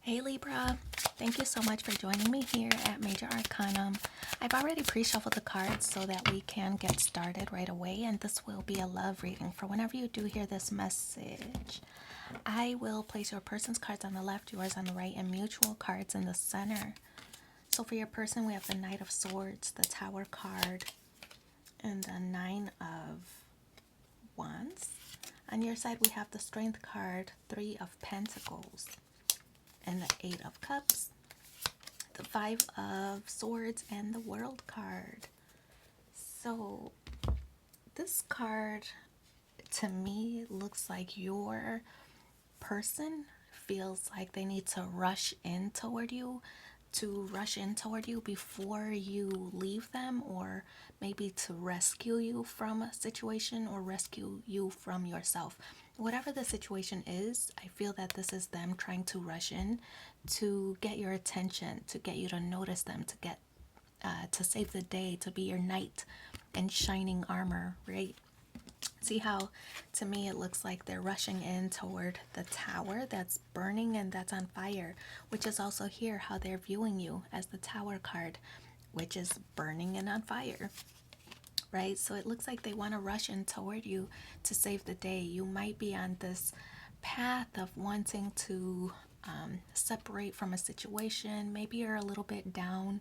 Hey Libra, thank you so much for joining me here at Major Arcanum. I've already pre-shuffled the cards so that we can get started right away, and this will be a love reading for whenever you do hear this message. I will place your person's cards on the left, yours on the right, and mutual cards in the center. So for your person, we have the Knight of Swords, the Tower card, and the Nine of Wands. On your side, we have the Strength card, Three of Pentacles, and the Eight of Cups, the Five of Swords, and the World card. So this card to me looks like your person feels like they need to rush in toward you before you leave them, or maybe to rescue you from a situation or rescue you from yourself. Whatever the situation is, I feel that this is them trying to rush in to get your attention, to get you to notice them, to save the day, to be your knight in shining armor, right? See how to me it looks like they're rushing in toward the tower that's burning and that's on fire, which is also here how they're viewing you as the Tower card, which is burning and on fire, right? So it looks like they want to rush in toward you to save the day. You might be on this path of wanting to separate from a situation. Maybe you're a little bit down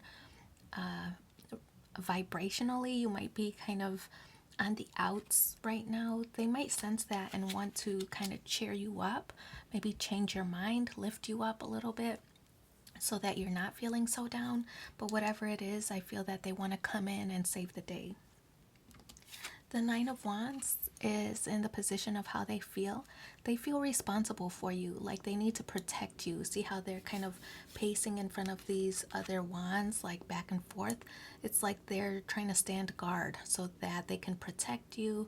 vibrationally. You might be kind of on the outs right now. They might sense that and want to kind of cheer you up, maybe change your mind, lift you up a little bit so that you're not feeling so down. But whatever it is, I feel that they want to come in and save the day. The Nine of Wands is in the position of how they feel. They feel responsible for you, like they need to protect you. See how they're kind of pacing in front of these other wands, like back and forth? It's like they're trying to stand guard so that they can protect you.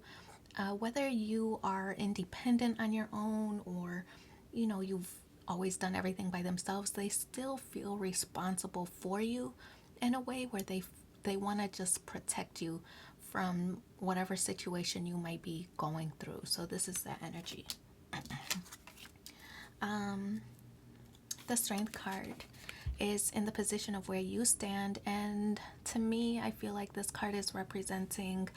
Whether you are independent on your own or, you've always done everything by themselves, they still feel responsible for you in a way where they want to just protect you from whatever situation you might be going through. So this is that energy. The Strength card is in the position of where you stand, and to me I feel like this card is representing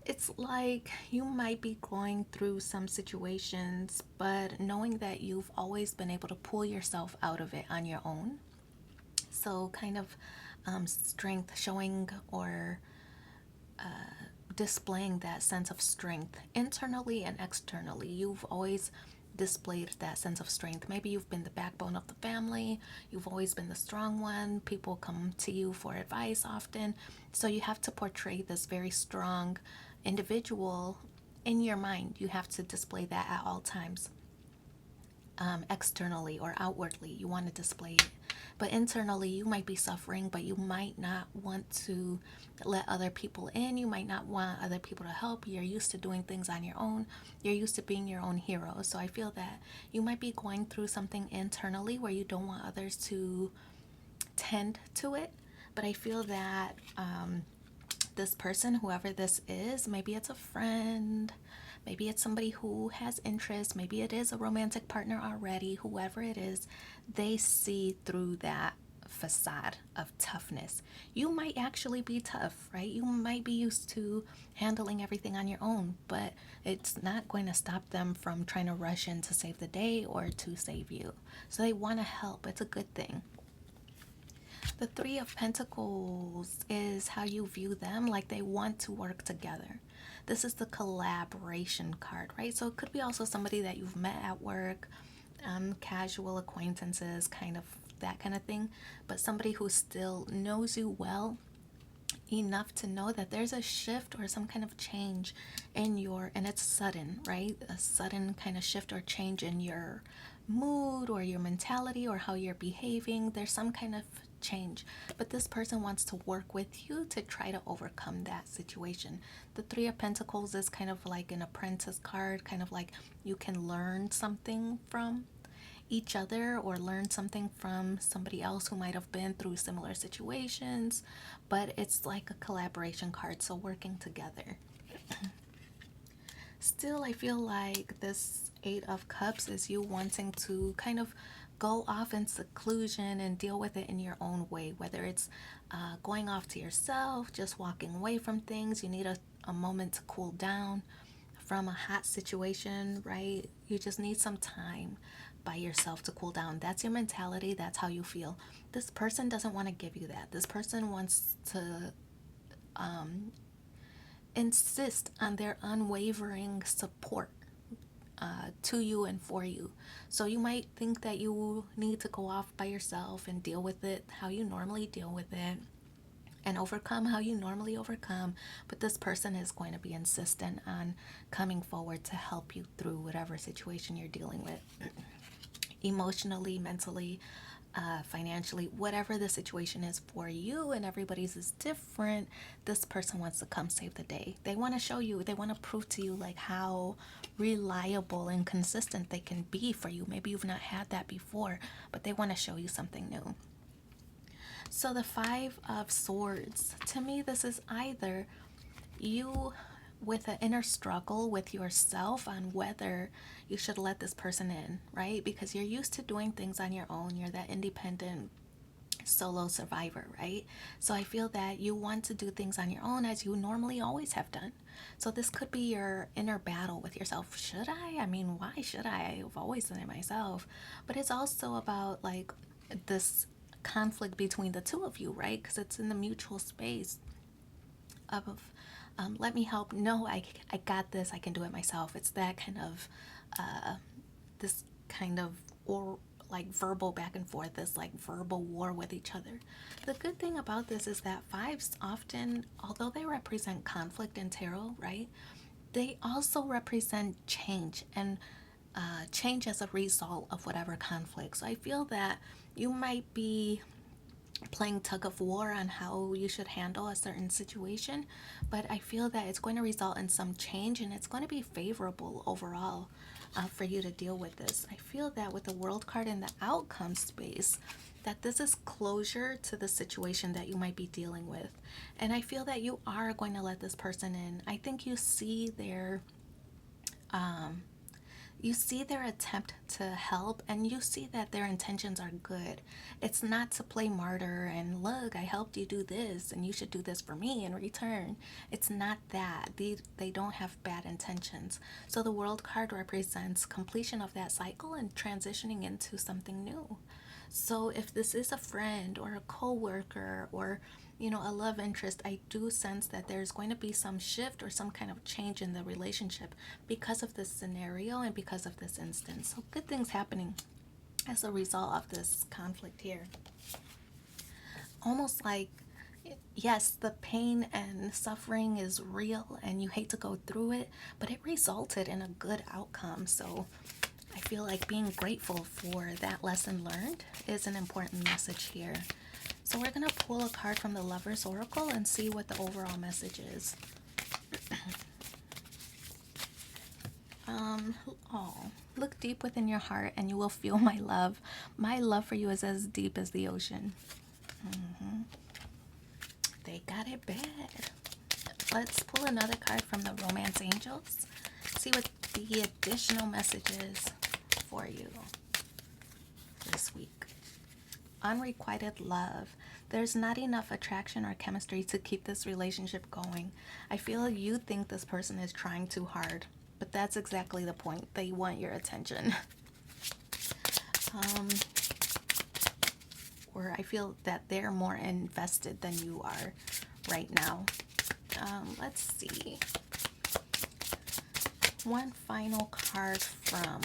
it's like you might be going through some situations, but knowing that you've always been able to pull yourself out of it on your own. So kind of strength, showing or displaying that sense of strength internally and externally. You've always displayed that sense of strength. Maybe you've been the backbone of the family, you've always been the strong one. People come to you for advice often. So you have to portray this very strong individual in your mind. You have to display that at all times. Externally or outwardly, you want to display it. But internally, you might be suffering, but you might not want to let other people in. You might not want other people to help. You're used to doing things on your own. You're used to being your own hero. So I feel that you might be going through something internally where you don't want others to tend to it. But I feel that this person, whoever this is, maybe it's a friend, maybe it's somebody who has interest, maybe it is a romantic partner already, whoever it is, they see through that facade of toughness. You might actually be tough, right? You might be used to handling everything on your own, but it's not going to stop them from trying to rush in to save the day or to save you. So they want to help. It's a good thing. The Three of Pentacles is how you view them, like they want to work together. This is the collaboration card, right? So it could be also somebody that you've met at work, casual acquaintances, kind of that kind of thing, but somebody who still knows you well enough to know that there's a shift or some kind of change and it's sudden, right? A sudden kind of shift or change in your mood or your mentality or how you're behaving. There's some kind of change, but this person wants to work with you to try to overcome that situation. The Three of Pentacles is kind of like an apprentice card, kind of like you can learn something from each other or learn something from somebody else who might have been through similar situations, but it's like a collaboration card, so working together. Still, I feel like this Eight of Cups is you wanting to kind of go off in seclusion and deal with it in your own way, whether it's going off to yourself, just walking away from things. You need a moment to cool down from a hot situation, right? You just need some time by yourself to cool down. That's your mentality. That's how you feel. This person doesn't want to give you that. This person wants to insist on their unwavering support to you and for you. So you might think that you need to go off by yourself and deal with it how you normally deal with it and overcome how you normally overcome. But this person is going to be insistent on coming forward to help you through whatever situation you're dealing with, emotionally, mentally, financially, whatever the situation is for you, and everybody's is different. This person wants to come save the day. They want to show you, they want to prove to you like how reliable and consistent they can be for you. Maybe you've not had that before, but they want to show you something new. So the Five of Swords, to me, this is either you with an inner struggle with yourself on whether you should let this person in, right? Because you're used to doing things on your own. You're that independent solo survivor, right? So I feel that you want to do things on your own as you normally always have done. So this could be your inner battle with yourself. Should I? I mean, why should I? I've always done it myself. But it's also about like this conflict between the two of you, right? Because it's in the mutual space of let me help. No, I got this. I can do it myself. It's that kind of this kind of or like verbal back and forth, this like verbal war with each other. The good thing about this is that fives often, although they represent conflict in tarot, right, they also represent change and change as a result of whatever conflict. So I feel that you might be playing tug of war on how you should handle a certain situation, but I feel that it's going to result in some change and it's going to be favorable overall for you to deal with this. I feel that with the World card in the outcome space, that this is closure to the situation that you might be dealing with. And I feel that you are going to let this person in. I think you see their attempt to help and you see that their intentions are good. It's not to play martyr and look, I helped you do this and you should do this for me in return. It's not that. They don't have bad intentions. So the World card represents completion of that cycle and transitioning into something new. So if this is a friend or a coworker or a love interest, I do sense that there's going to be some shift or some kind of change in the relationship because of this scenario and because of this instance. So good things happening as a result of this conflict here. Almost like, yes, the pain and suffering is real and you hate to go through it, but it resulted in a good outcome. So I feel like being grateful for that lesson learned is an important message here. So we're going to pull a card from the Lover's Oracle and see what the overall message is. Look deep within your heart and you will feel my love. My love for you is as deep as the ocean. They got it bad. Let's pull another card from the Romance Angels. See what the additional message is for you this week. Unrequited love. There's not enough attraction or chemistry to keep this relationship going. I feel you think this person is trying too hard, but that's exactly the point. They want your attention. Or I feel that they're more invested than you are right now. Let's see. One final card from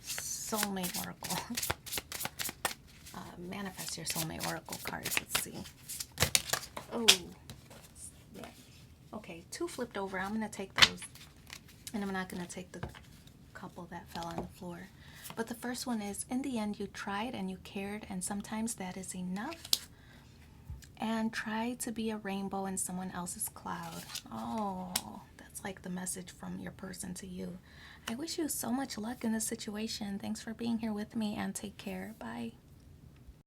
Soulmate Oracle. Manifest your Soulmate Oracle cards. Let's see. Oh, yeah. Okay, two flipped over. I'm going to take those. And I'm not going to take the couple that fell on the floor. But the first one is, in the end, you tried and you cared, and sometimes that is enough. And try to be a rainbow in someone else's cloud. Oh, that's like the message from your person to you. I wish you so much luck in this situation. Thanks for being here with me and take care. Bye.